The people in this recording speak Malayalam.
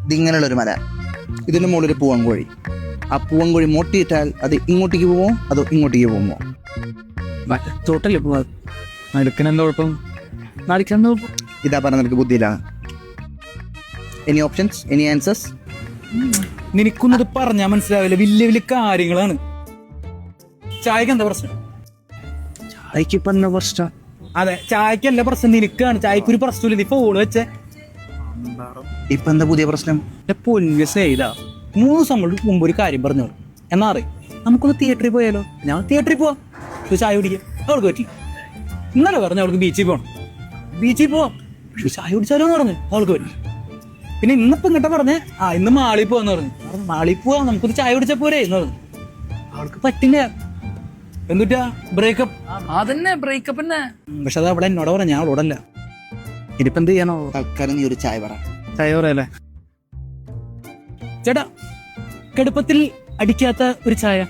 ഇതിങ്ങനെയുള്ളൊരു മല, ഇതിൻ്റെ മുകളിൽ പൂവൻകോഴി. ആ പൂവൻകോഴി മോട്ടിയിട്ടാൽ അത് ഇങ്ങോട്ടേക്ക് പോവോ അതോ ഇങ്ങോട്ടേക്ക് പോകുമോ? തോട്ടല്ലേ പോവാ, നടുക്കനെന്താ കുഴപ്പം? നടുക്കെന്താ കുഴപ്പം? ഇതാ പറഞ്ഞ നിനക്ക് ബുദ്ധിയിലാണ്. Any options, any answers? നിനക്കൊന്നത് പറഞ്ഞാൽ മനസ്സിലാവില്ല, വലിയ വലിയ കാര്യങ്ങളാണ്. ചായക്ക് എന്താ പ്രശ്നം? ചായക്ക് ഇപ്പം എന്താ പ്രശ്നം? അതെ, ചായക്കല്ല പ്രശ്നം, നിനക്കാണ്. ചായക്കൊരു പ്രശ്നമില്ല, നീ ഫോണ് വെച്ചേ. ഇപ്പം എന്താ പുതിയ പ്രശ്നം? പൊന്നു സ്നേഹിതാ, 3 ദിവസം മുമ്പ് ഒരു കാര്യം പറഞ്ഞോളൂ. എന്നാ അറിയാം, നമുക്കൊന്ന് തിയേറ്ററിൽ പോയാലോ? ഞാൻ തിയേറ്ററിൽ പോവാം, ഒരു ചായ കുടിക്കാം. അവൾക്ക് പറ്റി. ഇന്നലെ പറഞ്ഞു അവൾക്ക് ബീച്ചിൽ പോകണം, ബീച്ചിൽ പോവാം, ചായ കുടിച്ചാലോ എന്ന് പറഞ്ഞു. അവൾക്ക് പറ്റി. പിന്നെ ഇന്നിപ്പം ഇങ്ങോട്ട് പറഞ്ഞേ, ഇന്ന് മാളിൽ പോവാന്ന് പറഞ്ഞു. മാളിൽ പോവാം, നമുക്കൊരു ചായ കുടിച്ചാൽ പോരേ എന്ന് പറഞ്ഞു. അവൾക്ക് പറ്റില്ല. എന്നിട്ടാ ബ്രേക്കപ്പ്. അതന്നെ ബ്രേക്കപ്പ് തന്നെ. പക്ഷെ അത് അവളെ എന്നോട് പറഞ്ഞ, ഞാൻ അവളോടല്ല. ഇനിയിപ്പം എന്ത് ചെയ്യണോ? തൽക്കാലം നീ ഒരു ചായ പറ. ചായ പറയല്ലേ ചേട്ടാ? കടുപ്പത്തിൽ അടിക്കാത്ത ഒരു ചായ.